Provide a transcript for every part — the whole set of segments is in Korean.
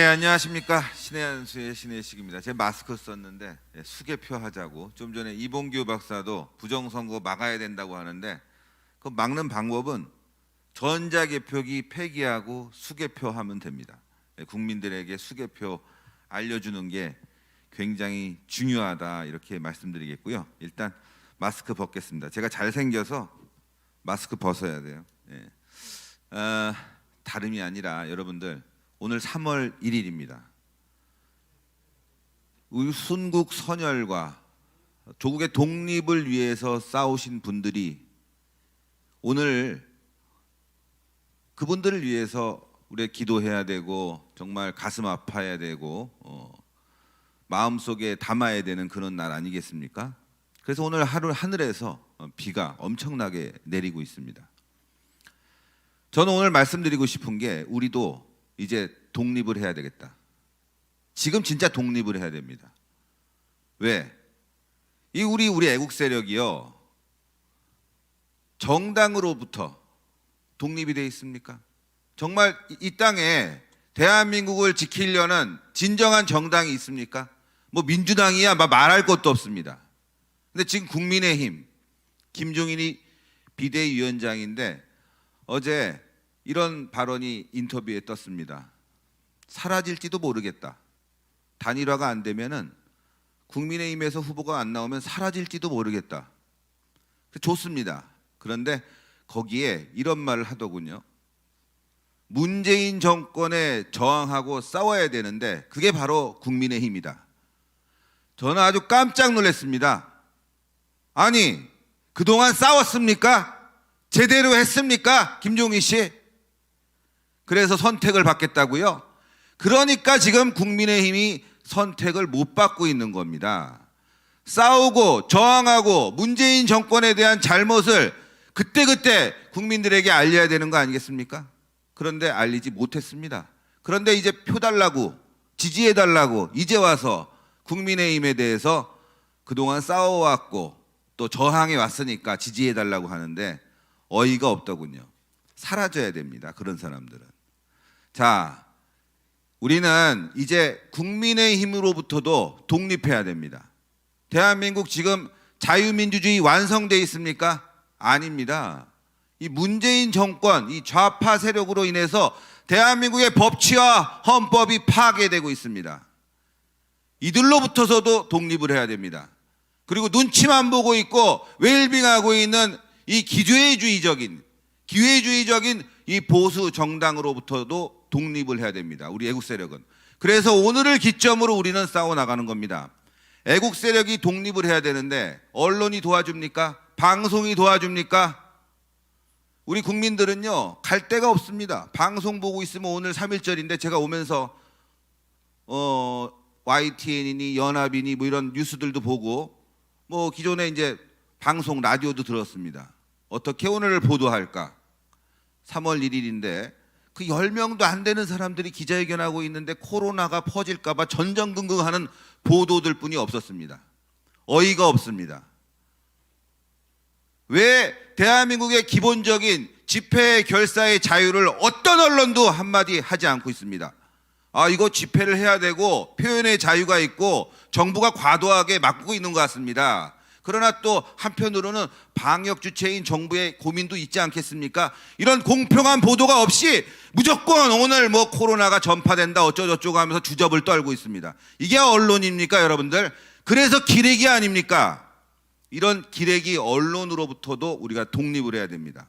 네, 안녕하십니까. 신의 한수의 신의식입니다. 제 마스크 썼는데 수개표 하자고. 좀 전에 이봉규 박사도 부정선거 막아야 된다고 하는데 그 막는 방법은 전자개표기 폐기하고 수개표 하면 됩니다. 국민들에게 수개표 알려주는 게 굉장히 중요하다 이렇게 말씀드리겠고요. 일단 마스크 벗겠습니다. 제가 잘생겨서 마스크 벗어야 돼요. 다름이 아니라 여러분들 오늘 3월 1일입니다. 순국 선열과 조국의 독립을 위해서 싸우신 분들이 오늘 그분들을 위해서 우리가 기도해야 되고 정말 가슴 아파야 되고 마음속에 담아야 되는 그런 날 아니겠습니까? 그래서 오늘 하늘에서 비가 엄청나게 내리고 있습니다. 저는 오늘 말씀드리고 싶은 게 우리도 이제 독립을 해야 되겠다. 지금 진짜 독립을 해야 됩니다. 왜? 우리 애국 세력이요 정당으로부터 독립이 되어 있습니까? 정말 이 땅에 대한민국을 지키려는 진정한 정당이 있습니까? 뭐 민주당이야 말할 것도 없습니다. 근데 지금 국민의힘 김종인이 비대위원장인데 어제 이런 발언이 인터뷰에 떴습니다. 사라질지도 모르겠다. 단일화가 안 되면은 국민의힘에서 후보가 안 나오면 사라질지도 모르겠다. 좋습니다. 그런데 거기에 이런 말을 하더군요. 문재인 정권에 저항하고 싸워야 되는데 그게 바로 국민의힘이다. 저는 아주 깜짝 놀랐습니다. 아니, 그동안 싸웠습니까? 제대로 했습니까? 김종인 씨? 그래서 선택을 받겠다고요? 그러니까 지금 국민의힘이 선택을 못 받고 있는 겁니다. 싸우고 저항하고 문재인 정권에 대한 잘못을 그때그때 국민들에게 알려야 되는 거 아니겠습니까? 그런데 알리지 못했습니다. 그런데 이제 표 달라고 지지해달라고 이제 와서 국민의힘에 대해서 그동안 싸워왔고 또 저항해 왔으니까 지지해달라고 하는데 어이가 없더군요. 사라져야 됩니다. 그런 사람들은. 자, 우리는 이제 국민의힘으로부터도 독립해야 됩니다. 대한민국 지금 자유민주주의 완성되어 있습니까? 아닙니다. 이 문재인 정권, 이 좌파 세력으로 인해서 대한민국의 법치와 헌법이 파괴되고 있습니다. 이들로부터서도 독립을 해야 됩니다. 그리고 눈치만 보고 있고 웰빙하고 있는 이 기회주의적인 이 보수 정당으로부터도 독립을 해야 됩니다. 우리 애국 세력은. 그래서 오늘을 기점으로 우리는 싸워 나가는 겁니다. 애국 세력이 독립을 해야 되는데 언론이 도와줍니까? 방송이 도와줍니까? 우리 국민들은요 갈 데가 없습니다. 방송 보고 있으면 오늘 3.1절인데 제가 오면서 YTN이니 연합이니 뭐 이런 뉴스들도 보고 뭐 기존에 이제 방송 라디오도 들었습니다. 어떻게 오늘 보도할까? 3월 1일인데 그 10명도 안 되는 사람들이 기자회견하고 있는데 코로나가 퍼질까 봐 전전긍긍하는 보도들 뿐이 없었습니다. 어이가 없습니다. 왜 대한민국의 기본적인 집회 결사의 자유를 어떤 언론도 한마디 하지 않고 있습니다. 이거 집회를 해야 되고 표현의 자유가 있고 정부가 과도하게 막고 있는 것 같습니다. 그러나 또 한편으로는 방역 주체인 정부의 고민도 있지 않겠습니까? 이런 공평한 보도가 없이 무조건 오늘 뭐 코로나가 전파된다 어쩌고저쩌고 하면서 주접을 떨고 있습니다. 이게 언론입니까, 여러분들? 그래서 기레기 아닙니까? 이런 기레기 언론으로부터도 우리가 독립을 해야 됩니다.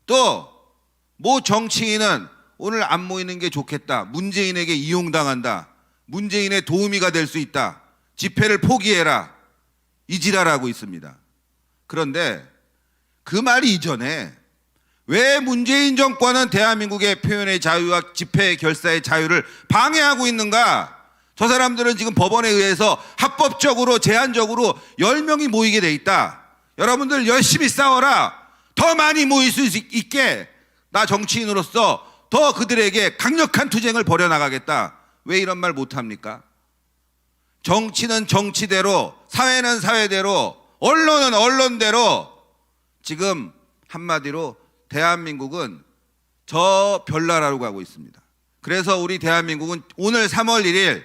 또 뭐 정치인은 오늘 안 모이는 게 좋겠다. 문재인에게 이용당한다. 문재인의 도우미가 될 수 있다. 집회를 포기해라. 이 지랄하고 있습니다. 그런데 그 말 이전에 왜 문재인 정권은 대한민국의 표현의 자유와 집회 결사의 자유를 방해하고 있는가? 저 사람들은 지금 법원에 의해서 합법적으로 제한적으로 10명이 모이게 돼 있다. 여러분들 열심히 싸워라. 더 많이 모일 수 있게 나 정치인으로서 더 그들에게 강력한 투쟁을 벌여나가겠다. 왜 이런 말 못합니까? 정치는 정치대로, 사회는 사회대로, 언론은 언론대로 지금 한마디로 대한민국은 저 별나라로 가고 있습니다. 그래서 우리 대한민국은 오늘 3월 1일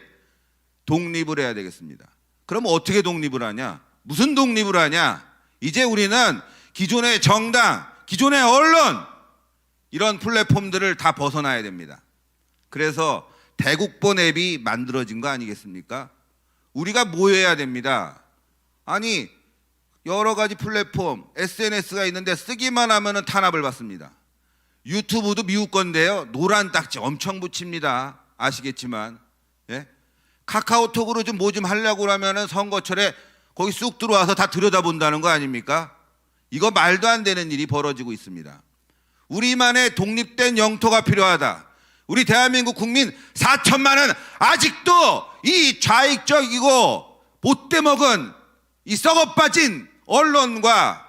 독립을 해야 되겠습니다. 그럼 어떻게 독립을 하냐? 무슨 독립을 하냐? 이제 우리는 기존의 정당, 기존의 언론 이런 플랫폼들을 다 벗어나야 됩니다. 그래서 대국본 앱이 만들어진 거 아니겠습니까? 우리가 모여야 됩니다. 아니 여러 가지 플랫폼, SNS가 있는데 쓰기만 하면 탄압을 받습니다. 유튜브도 미국 건데요. 노란 딱지 엄청 붙입니다. 아시겠지만. 예? 카카오톡으로 좀 뭐 좀 하려고 하면은 선거철에 거기 쑥 들어와서 다 들여다본다는 거 아닙니까? 이거 말도 안 되는 일이 벌어지고 있습니다. 우리만의 독립된 영토가 필요하다. 우리 대한민국 국민 4천만은 아직도 이 좌익적이고 못돼 먹은 이 썩어빠진 언론과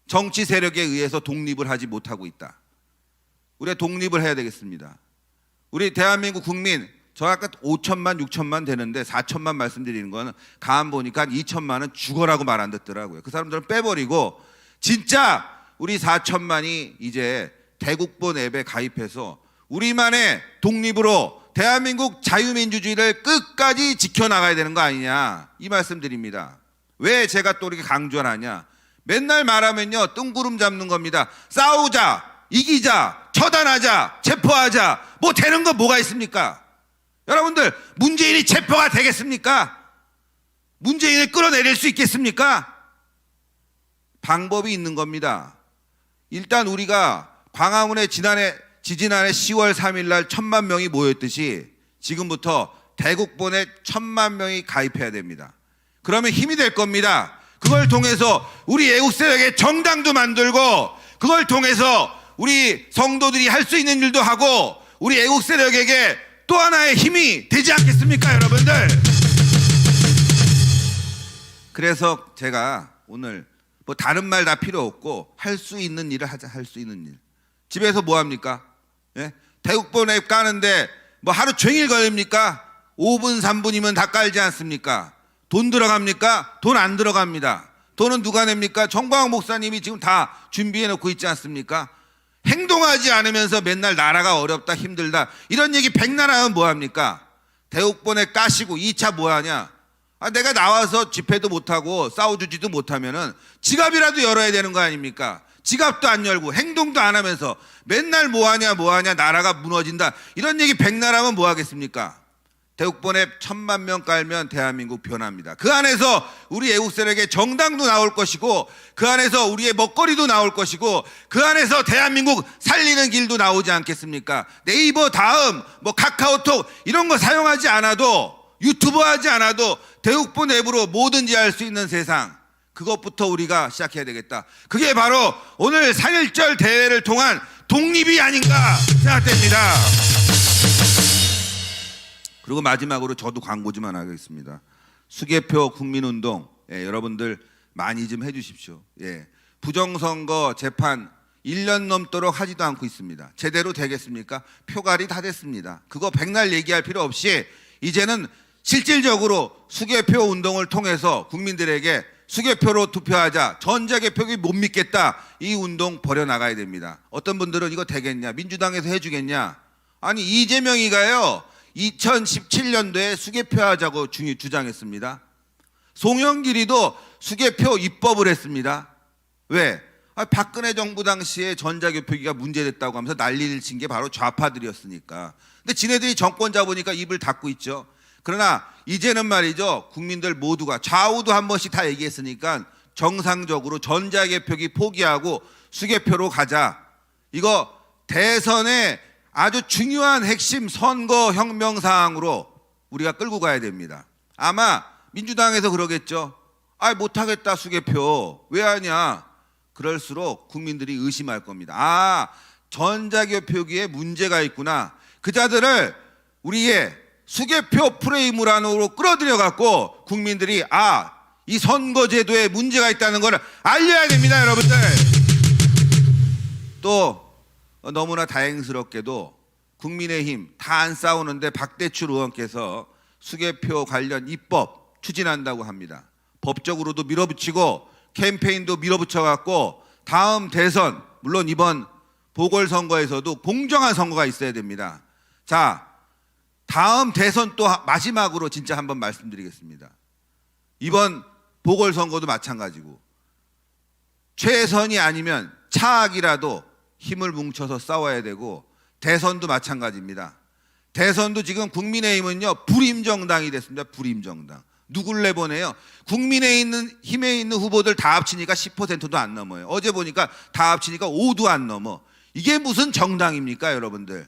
정치 세력에 의해서 독립을 하지 못하고 있다. 우리가 독립을 해야 되겠습니다. 우리 대한민국 국민 저 아까 5천만 6천만 되는데 4천만 말씀드리는 거는 가만 보니까 2천만은 죽어라고 말 안 듣더라고요. 그 사람들은 빼버리고 진짜 우리 4천만이 이제 대국본 앱에 가입해서 우리만의 독립으로 대한민국 자유민주주의를 끝까지 지켜나가야 되는 거 아니냐 이 말씀드립니다. 왜 제가 또 이렇게 강조를 하냐? 맨날 말하면요 뜬구름 잡는 겁니다. 싸우자, 이기자, 처단하자, 체포하자 뭐 되는 거 뭐가 있습니까? 여러분들 문재인이 체포가 되겠습니까? 문재인을 끌어내릴 수 있겠습니까? 방법이 있는 겁니다. 일단 우리가 광화문에 지지난해 10월 3일 날 1,000만 명이 모였듯이 지금부터 대국본에 1,000만 명이 가입해야 됩니다. 그러면 힘이 될 겁니다. 그걸 통해서 우리 애국 세력의 정당도 만들고 그걸 통해서 우리 성도들이 할 수 있는 일도 하고 우리 애국 세력에게 또 하나의 힘이 되지 않겠습니까, 여러분들? 그래서 제가 오늘 뭐 다른 말 다 필요 없고 할 수 있는 일을 하자. 할 수 있는 일. 집에서 뭐 합니까? 예? 대국본 앱 까는데 뭐 하루 종일 걸립니까? 5분 3분이면 다 깔지 않습니까? 돈 들어갑니까? 돈 안 들어갑니다. 돈은 누가 냅니까? 정광훈 목사님이 지금 다 준비해 놓고 있지 않습니까? 행동하지 않으면서 맨날 나라가 어렵다 힘들다 이런 얘기 백날 하면 뭐합니까? 대국본에 까시고 2차 뭐하냐? 내가 나와서 집회도 못하고 싸워주지도 못하면은 지갑이라도 열어야 되는 거 아닙니까? 지갑도 안 열고 행동도 안 하면서 맨날 뭐하냐 나라가 무너진다 이런 얘기 백날 하면 뭐 하겠습니까? 대국본에 1,000만 명 깔면 대한민국 변합니다. 그 안에서 우리 애국 세력의 정당도 나올 것이고 그 안에서 우리의 먹거리도 나올 것이고 그 안에서 대한민국 살리는 길도 나오지 않겠습니까? 네이버 다음 뭐 카카오톡 이런 거 사용하지 않아도 유튜브 하지 않아도 대국본 앱으로 뭐든지 할 수 있는 세상 그것부터 우리가 시작해야 되겠다. 그게 바로 오늘 3.1절 대회를 통한 독립이 아닌가 생각됩니다. 그리고 마지막으로 저도 광고 좀 하나 하겠습니다. 수개표 국민운동 여러분들 많이 좀 해주십시오. 부정선거 재판 1년 넘도록 하지도 않고 있습니다. 제대로 되겠습니까? 표갈이 다 됐습니다. 그거 백날 얘기할 필요 없이 이제는 실질적으로 수개표 운동을 통해서 국민들에게 수개표로 투표하자, 전자개표기 못 믿겠다, 이 운동 벌여나가야 됩니다. 어떤 분들은 이거 되겠냐, 민주당에서 해주겠냐. 아니 이재명이가요 2017년도에 수개표하자고 주장했습니다. 송영길이도 수개표 입법을 했습니다. 왜? 박근혜 정부 당시에 전자개표기가 문제됐다고 하면서 난리를 친 게 바로 좌파들이었으니까. 근데 지네들이 정권 잡으니까 입을 닫고 있죠. 그러나 이제는 말이죠, 국민들 모두가 좌우도 한 번씩 다 얘기했으니까 정상적으로 전자개표기 포기하고 수개표로 가자. 이거 대선의 아주 중요한 핵심 선거 혁명사항으로 우리가 끌고 가야 됩니다. 아마 민주당에서 그러겠죠. 못하겠다 수개표 왜 하냐. 그럴수록 국민들이 의심할 겁니다. 전자개표기에 문제가 있구나. 그 자들을 우리의 수개표 프레임으로 안으로 끌어들여 갖고 국민들이 이 선거제도에 문제가 있다는 걸 알려야 됩니다. 여러분들. 또 너무나 다행스럽게도 국민의힘 다 안 싸우는데 박대출 의원께서 수개표 관련 입법 추진한다고 합니다. 법적으로도 밀어붙이고 캠페인도 밀어붙여갖고 다음 대선, 물론 이번 보궐선거에서도 공정한 선거가 있어야 됩니다. 자, 다음 대선 또 마지막으로 진짜 한번 말씀드리겠습니다. 이번 보궐선거도 마찬가지고 최선이 아니면 차악이라도 힘을 뭉쳐서 싸워야 되고, 대선도 마찬가지입니다. 대선도 지금 국민의힘은요 불임정당이 됐습니다. 불임정당. 누굴 내보내요? 국민의힘에 있는 후보들 다 합치니까 10%도 안 넘어요. 어제 보니까 다 합치니까 5도 안 넘어. 이게 무슨 정당입니까, 여러분들?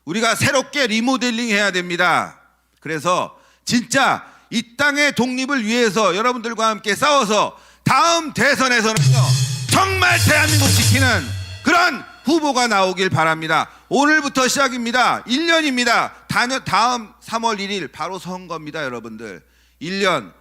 우리가 새롭게 리모델링 해야 됩니다. 그래서 진짜 이 땅의 독립을 위해서 여러분들과 함께 싸워서 다음 대선에서는요 정말 대한민국 지키는 그런 후보가 나오길 바랍니다. 오늘부터 시작입니다. 1년입니다. 다음 3월 1일 바로 선거입니다, 여러분들. 1년,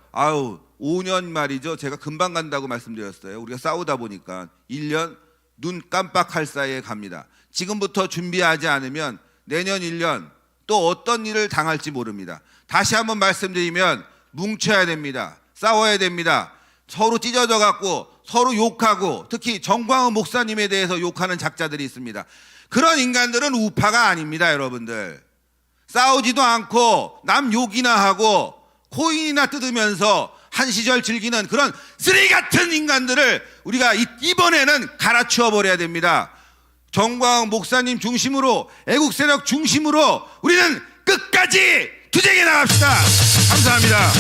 5년 말이죠. 제가 금방 간다고 말씀드렸어요. 우리가 싸우다 보니까 1년 눈 깜빡할 사이에 갑니다. 지금부터 준비하지 않으면 내년 1년 또 어떤 일을 당할지 모릅니다. 다시 한번 말씀드리면 뭉쳐야 됩니다. 싸워야 됩니다. 서로 찢어져 갖고 서로 욕하고, 특히 정광훈 목사님에 대해서 욕하는 작자들이 있습니다. 그런 인간들은 우파가 아닙니다, 여러분들. 싸우지도 않고 남 욕이나 하고 코인이나 뜯으면서 한 시절 즐기는 그런 쓰레기 같은 인간들을 우리가 이번에는 갈아치워 버려야 됩니다. 정광훈 목사님 중심으로, 애국 세력 중심으로 우리는 끝까지 투쟁해 나갑시다. 감사합니다.